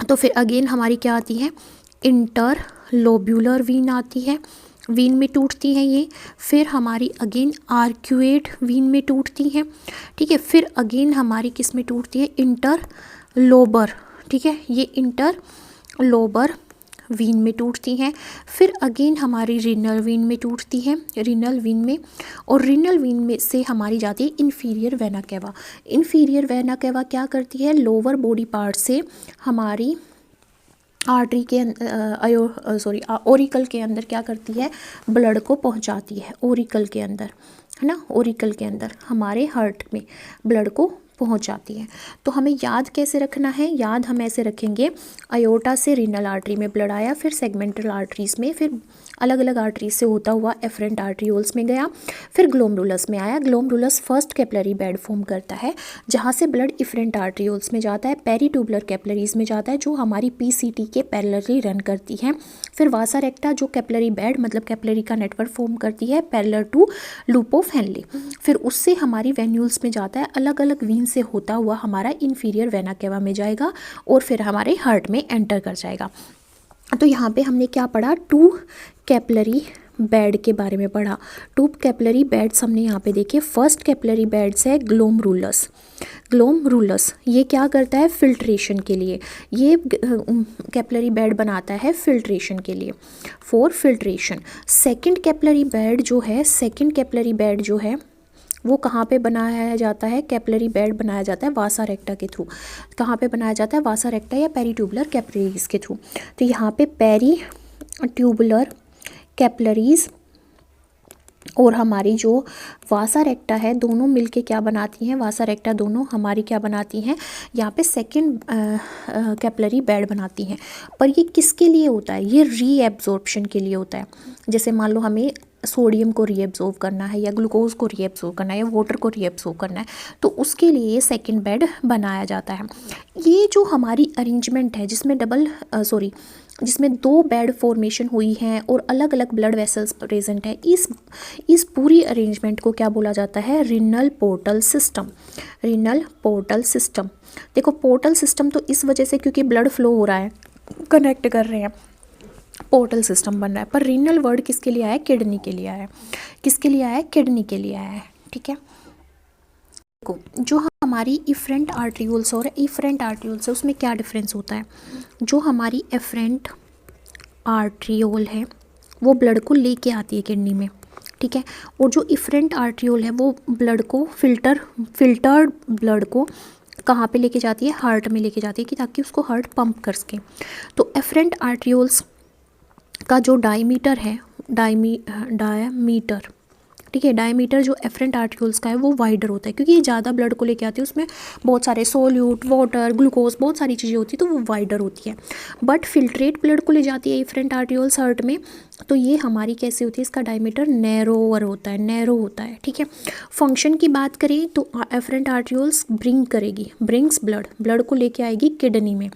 तो फिर अगेन हमारी क्या आती है, इंटरलोब्यूलर वीन आती है, वीन में टूटती हैं ये। फिर हमारी अगेन आर्क्यूएट वीन में टूटती हैं। ठीक है, फिर अगेन हमारी किस में टूटती है, इंटरलोबर। ठीक है, ये इंटरलोबर वीन में टूटती हैं। फिर अगेन हमारी रीनल वीन में टूटती हैं, रीनल वीन में, और रीनल वीन में से हमारी जाती है inferior vena cava. Inferior vena cava क्या करती है, लोअर बॉडी पार्ट से हमारी आर्टरी के ओरिकल के अंदर क्या करती है, ब्लड को पहुंचाती है, ओरिकल के अंदर, है ना, ओरिकल के अंदर हमारे हार्ट में ब्लड को पहुंचाती है। तो हमें याद कैसे रखना है, याद हम ऐसे रखेंगे, अयोर्टा से रीनल आर्टरी में ब्लड आया, फिर सेगमेंटल आर्टरीज में, फिर अलग अलग आर्टरीज से होता हुआ एफरेंट आर्ट्रियोल्स में गया, फिर ग्लोमरुलस में आया। ग्लोमरुलस फर्स्ट कैपिलरी बेड फॉर्म करता है जहाँ से ब्लड इफरेंट आर्ट्रियोल्स में जाता है, पेरीट्यूबुलर कैपिलरीज में जाता है जो हमारी पीसीटी के पैरेलली रन करती हैं। फिर वासा रेक्टा जो कैपिलरी बेड मतलब कैपिलरी का नेटवर्क फॉर्म करती है parallel to loop of Henle, फिर उससे हमारी वेन्यूल्स में जाता है, अलग अलग वीन से होता हुआ हमारा इन्फीरियर वेना केवा में जाएगा और फिर हमारे हार्ट में एंटर कर जाएगा। तो यहाँ पे हमने क्या पढ़ा, टू कैपिलरी बेड के बारे में पढ़ा। टू कैपिलरी बेड्स हमने यहाँ पे देखे। फर्स्ट कैपिलरी बेड्स है ग्लोमरुलस, ग्लोमरुलस ये क्या करता है, फिल्ट्रेशन के लिए, ये कैपिलरी बेड बनाता है फिल्ट्रेशन के लिए, for filtration. Second capillary bed जो है, सेकंड कैपिलरी बेड जो है वो कहाँ पे बनाया जाता है, कैपिलरी बेड बनाया जाता है वासा रेक्टा के थ्रू। कहाँ पे बनाया जाता है, वासा रेक्टा या पेरीट्यूबुलर कैपिलरीज के थ्रू। तो यहाँ पे पेरीट्यूबुलर कैपिलरीज और हमारी जो वासा रेक्टा है दोनों मिलके क्या बनाती हैं, वासा रेक्टा दोनों हमारी क्या बनाती हैं, यहाँ पे सेकंड कैपिलरी बेड बनाती हैं। पर ये किसके लिए होता है, ये रीएब्जॉर्प्शन के लिए होता है। जैसे मान लो हमें सोडियम को रीएब्जॉर्ब करना है या ग्लूकोज को रीएब्जॉर्ब करना है या वाटर को रीएब्जॉर्ब करना है, तो उसके लिए ये सेकंड बेड बनाया जाता है। ये जो हमारी अरेंजमेंट है जिसमें जिसमें दो बेड फॉर्मेशन हुई हैं और अलग अलग ब्लड वेसल्स प्रेजेंट है, इस पूरी अरेंजमेंट को क्या बोला जाता है, renal portal system. Renal portal system, देखो पोर्टल सिस्टम तो इस वजह से क्योंकि ब्लड फ्लो हो रहा है, कनेक्ट कर रहे हैं, पोर्टल सिस्टम बन रहा है। पर रीनल वर्ड किसके लिए आया है, किडनी के लिए आया है। किसके लिए आया है, किडनी के लिए आया है। ठीक है, देखो जो हमारी इफरेंट आर्ट्रियोल्स और इफरेंट आर्ट्रियोल्स है उसमें क्या डिफरेंस होता है। जो हमारी एफरेंट आर्ट्रियोल है वो ब्लड को लेके आती है किडनी में, ठीक है। और जो इफरेंट आर्ट्रियोल है वो ब्लड को फिल्टर्ड ब्लड को कहाँ पे लेके जाती है, हार्ट में लेके जाती है कि ताकि उसको हार्ट पंप कर सके। तो एफरेंट आर्ट्रियोल्स का जो डायमीटर है, डायमीटर, ठीक है, डायमीटर जो एफरेंट आर्ट्रियोल्स का है वो वाइडर होता है, क्योंकि ये ज़्यादा ब्लड को लेके आती है, उसमें बहुत सारे सोल्यूट, वाटर, ग्लूकोज, बहुत सारी चीज़ें होती है, तो वो वाइडर होती है। बट फिल्ट्रेट ब्लड को ले जाती है एफरेंट आर्ट्रियोल्स हार्ट में, तो ये हमारी कैसी होती है, इसका डायमीटर नैरो होता है, ठीक है। फंक्शन की बात करें तो एफरेंट आर्ट्रियोल्स ब्रिंग्स ब्लड को लेके आएगी किडनी में,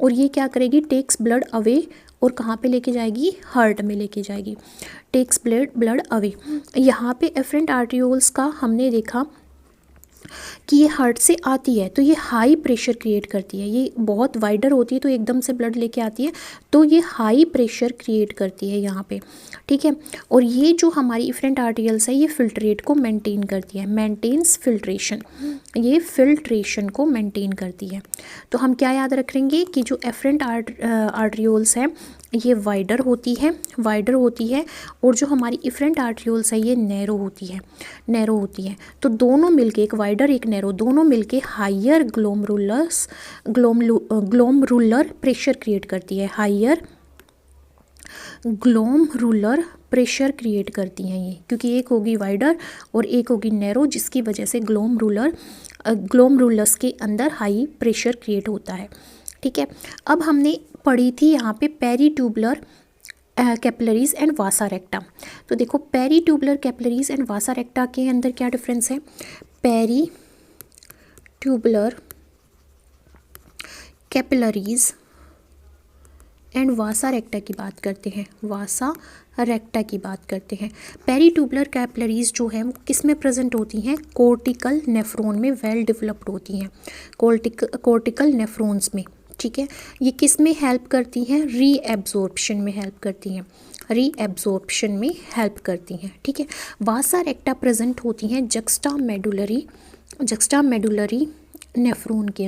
और ये क्या करेगी, टेक्स ब्लड अवे, और कहाँ पे लेके जाएगी, हार्ट में लेके जाएगी, टेक्स ब्लड अवे। यहाँ पे एफरेंट आर्ट्रियोल्स का हमने देखा कि ये हार्ट से आती है तो ये हाई प्रेशर क्रिएट करती है, ये बहुत वाइडर होती है तो एकदम से ब्लड लेके आती है, तो ये हाई प्रेशर क्रिएट करती है यहाँ पे, ठीक है। और ये जो हमारी एफरेंट आर्ट्रियल्स है ये फिल्ट्रेट को मेंटेन करती है, मेंटेन्स फिल्ट्रेशन, ये फिल्ट्रेशन को मेंटेन करती है। तो हम क्या याद रखेंगे कि जो एफरेंट आर्ट्रियोल्स है ये वाइडर होती है, और जो हमारी एफरेंट आर्ट्रियोल्स है ये नैरो होती है। तो दोनों मिलके, एक वाइडर एक नैरो, दोनों मिलके हायर ग्लोमरुलर प्रेशर क्रिएट करती है, हायर ग्लोमरुलर प्रेशर क्रिएट करती हैं ये, क्योंकि एक होगी वाइडर और एक होगी नैरो, जिसकी वजह से ग्लोमरुलस के अंदर हाई प्रेशर क्रिएट होता है, ठीक है। अब हमने पढ़ी थी यहाँ पे पेरीट्यूबुलर कैपिलरीज एंड वासा रेक्टा। तो देखो पेरीट्यूबुलर कैपिलरीज एंड वासा रेक्टा के अंदर क्या डिफरेंस है, पेरीट्यूबुलर कैपिलरीज एंड वासा रेक्टा की बात करते हैं, पेरीट्यूबुलर कैपिलरीज जो है वो किस में प्रेजेंट होती हैं, कोर्टिकल नेफ्रॉन में वेल डेवलप्ड होती हैं, कोर्टिकल नेफ्रॉन्स में, ठीक है। ये किस में हेल्प करती हैं, रीएब्जॉर्प्शन में हेल्प करती हैं, ठीक है। वासा रेक्टा प्रेजेंट होती हैं जक्स्टा मेडुलरी नेफ्रॉन के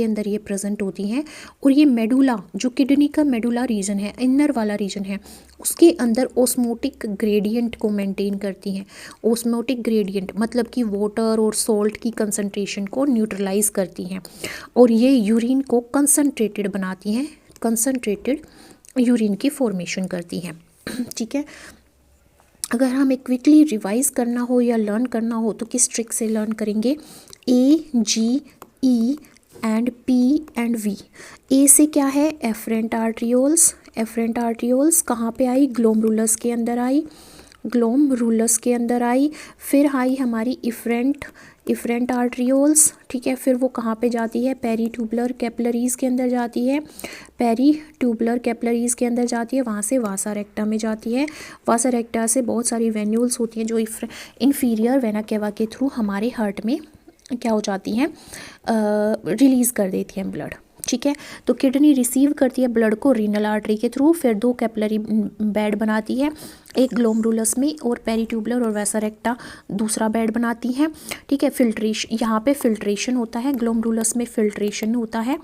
अंदर, ये प्रेजेंट होती हैं। और ये मेडुला जो किडनी का मेडुला रीजन है, इनर वाला रीजन है, उसके अंदर ओस्मोटिक ग्रेडियंट को मेंटेन करती हैं। ओस्मोटिक ग्रेडियंट मतलब कि वाटर और सॉल्ट की कंसंट्रेशन को न्यूट्रलाइज करती हैं, और ये यूरिन को कंसंट्रेटेड बनाती हैं, कंसंट्रेटेड यूरिन की फॉर्मेशन करती हैं, ठीक है। अगर हमें क्विकली रिवाइज करना हो या लर्न करना हो तो किस ट्रिक से लर्न करेंगे, A, G, E and P and V. A से क्या है, एफरेंट आर्ट्रियोल्स कहाँ पे आई, ग्लोमरुलस के अंदर आई, फिर आई हमारी इफरेंट आर्ट्रियोल्स, ठीक है। फिर वो कहाँ पे जाती है, पेरीट्यूबुलर कैपिलरीज के अंदर जाती है, वहाँ से वासा रेक्टा में जाती है। वासा रेक्टा से बहुत सारी वेन्यूल्स होती हैं जो इंफीरियर वेना केवा के थ्रू हमारे हार्ट में क्या हो जाती हैं, रिलीज़ कर देती हैं ब्लड, ठीक है। तो किडनी रिसीव करती है ब्लड को रीनल आर्टरी के थ्रू, फिर 2 कैपिलरी बेड बनाती है, एक ग्लोमरुलस में और पेरीट्यूबुलर और वासा रेक्टा दूसरा बेड बनाती हैं, ठीक है। फिल्ट्रेशन, यहाँ पे फिल्ट्रेशन होता है, ग्लोमरुलस में फिल्ट्रेशन होता है,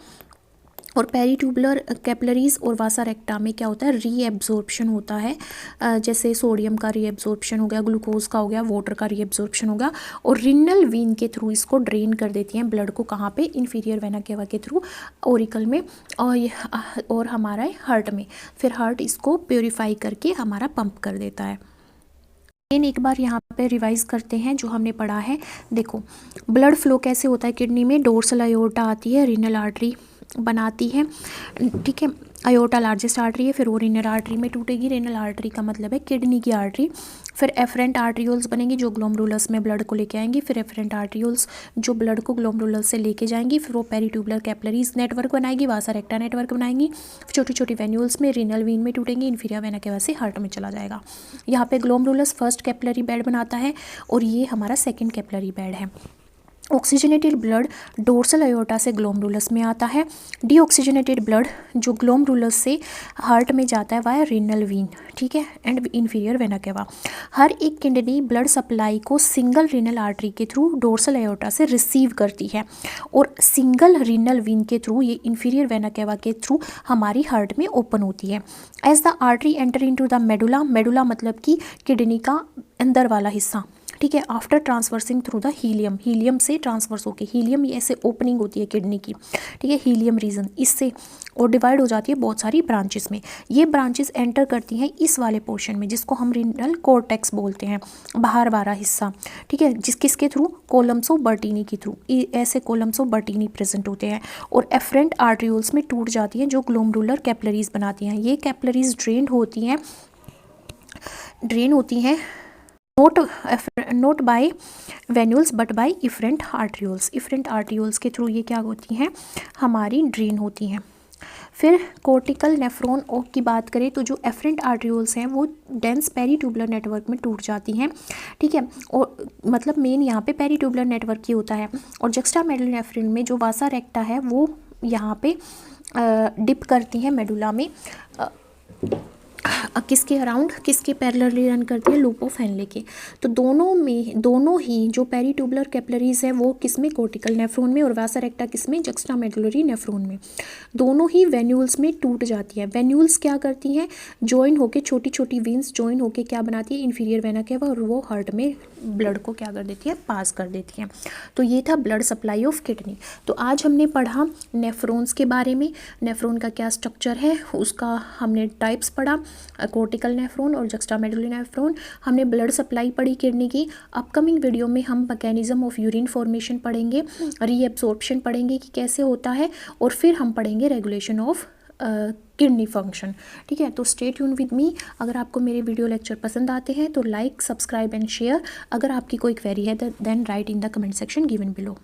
और पेरीट्यूबुलर कैपिलरीज और वासा रेक्टा में क्या होता है, रीएब्जॉर्प्शन होता है, जैसे सोडियम का रीएब्जॉर्प्शन हो गया, ग्लूकोज का हो गया, वाटर का रीएब्जॉर्प्शन हो गया, और रिनल वीन के थ्रू इसको ड्रेन कर देती हैं ब्लड को, कहाँ पे, इंफीरियर वेना केवा के थ्रू, ओरिकल में और हमारा हार्ट में, फिर हार्ट इसको प्योरीफाई करके हमारा पंप कर देता है। एक बार यहाँ पे रिवाइज करते हैं जो हमने पढ़ा है। देखो ब्लड फ्लो कैसे होता है किडनी में, डोर्सल अयोर्टा आती है, रीनल आर्टरी बनाती है, ठीक है। अयोर्टा लार्जेस्ट आर्टरी है, फिर वो रीनल आर्टरी में टूटेगी, रीनल आर्टरी का मतलब है किडनी की आर्टरी, फिर एफरेंट आर्ट्रियोल्स बनेंगी जो ग्लोमरुलस में ब्लड को लेके आएंगी, फिर एफरेंट आर्ट्रियोल्स जो ब्लड को ग्लोमरुलस से लेके जाएंगी, फिर वो पेरीट्यूबुलर कैपिलरीज नेटवर्क बनाएगी, वासा रेक्टा नेटवर्क बनाएंगी, छोटी छोटी वेन्यूल्स में रीनल वीन में टूटेंगी, इन्फीरियर वेना केवा से हार्ट में चला जाएगा। यहाँ पे ग्लोमरुलस फर्स्ट कैपिलरी बेड बनाता है और ये हमारा सेकेंड कैपिलरी बेड है। ऑक्सीजनेटेड ब्लड डोर्सल अयोर्टा से ग्लोमरुलस में आता है। डीऑक्सीजनेटेड ब्लड जो ग्लोमरुलस से हार्ट में जाता है वाया रीनल वीन, ठीक है, एंड इंफीरियर वेना केवा। हर एक किडनी ब्लड सप्लाई को सिंगल रीनल आर्टरी के थ्रू डोर्सल अयोर्टा से रिसीव करती है और सिंगल रीनल वीन के थ्रू ये इंफीरियर वेना केवा के थ्रू हमारी हार्ट में ओपन होती है। As the artery enter into the medulla, medulla मतलब कि किडनी का अंदर वाला हिस्सा, ठीक है, after transversing through the hilum, hilum से ट्रांसवर्स होके, हीलियम ये ऐसे ओपनिंग होती है किडनी की, ठीक है, हीलियम रीजन, इससे और डिवाइड हो जाती है बहुत सारी ब्रांचेस में। ये ब्रांचेस एंटर करती हैं इस वाले पोर्शन में जिसको हम रीनल कॉर्टेक्स बोलते हैं, बाहर वाला हिस्सा, ठीक है, किसके थ्रू, कोलम्स ऑफ बर्टीनी के थ्रू, ऐसे कोलम्स ऑफ बर्टीनी प्रेजेंट होते हैं और एफरेंट आर्ट्रियोल्स में टूट जाती हैं जो ग्लोमरुलर कैपिलरीज बनाती हैं। ये कैपिलरीज ड्रेन होती हैं not by venules but by efferent arterioles, efferent arterioles के थ्रू ये क्या होती हैं, हमारी ड्रेन होती हैं। फिर कोर्टिकल नेफ्रॉन की बात करें तो जो एफरेंट आर्ट्रियोल्स हैं वो डेंस पेरीट्यूबुलर नेटवर्क में टूट जाती हैं, ठीक है, और मतलब मेन यहाँ पे पेरीट्यूबुलर नेटवर्क ही होता है। और जक्स्टामेडुलर नेफ्रॉन में जो वासा रेक्टा है वो यहाँ पे डिप करती हैं मेडुला में, किसके अराउंड, किसके पैरेलली रन करती है, लूप ऑफ हेनले के। तो दोनों ही जो पेरीट्यूबुलर कैपिलरीज है वो किस में, कोर्टिकल नेफ्रॉन में, और वासा रेक्टा किस में, जक्स्टामेडुलरी नेफ्रॉन में। दोनों ही वेन्यूल्स में टूट जाती है। वेन्यूल्स क्या करती हैं, ज्वाइन होके, छोटी छोटी वेन्स ज्वाइन होके क्या बनाती है, इंफीरियर वेना केवा, और वो हार्ट में ब्लड को क्या कर देती है, पास कर देती है। तो ये था ब्लड सप्लाई ऑफ किडनी। तो आज हमने पढ़ा नेफ्रॉन्स के बारे में, नेफ्रॉन का क्या स्ट्रक्चर है, उसका हमने टाइप्स पढ़ा, कोर्टिकल नेफ्रॉन और जक्स्टामेडुलरी नेफ्रॉन। हमने ब्लड सप्लाई पढ़ी किडनी की। अपकमिंग वीडियो में हम मैकेनिज्म ऑफ यूरिन फॉर्मेशन पढ़ेंगे, रीएब्सॉर्प्शन पढ़ेंगे कि कैसे होता है, और फिर हम पढ़ेंगे रेगुलेशन ऑफ किडनी फंक्शन, ठीक है। तो स्टे ट्यून विद मी। अगर आपको मेरे वीडियो लेक्चर पसंद आते हैं तो लाइक, सब्सक्राइब एंड शेयर। अगर आपकी कोई क्वेरी है then write in the comment section given below.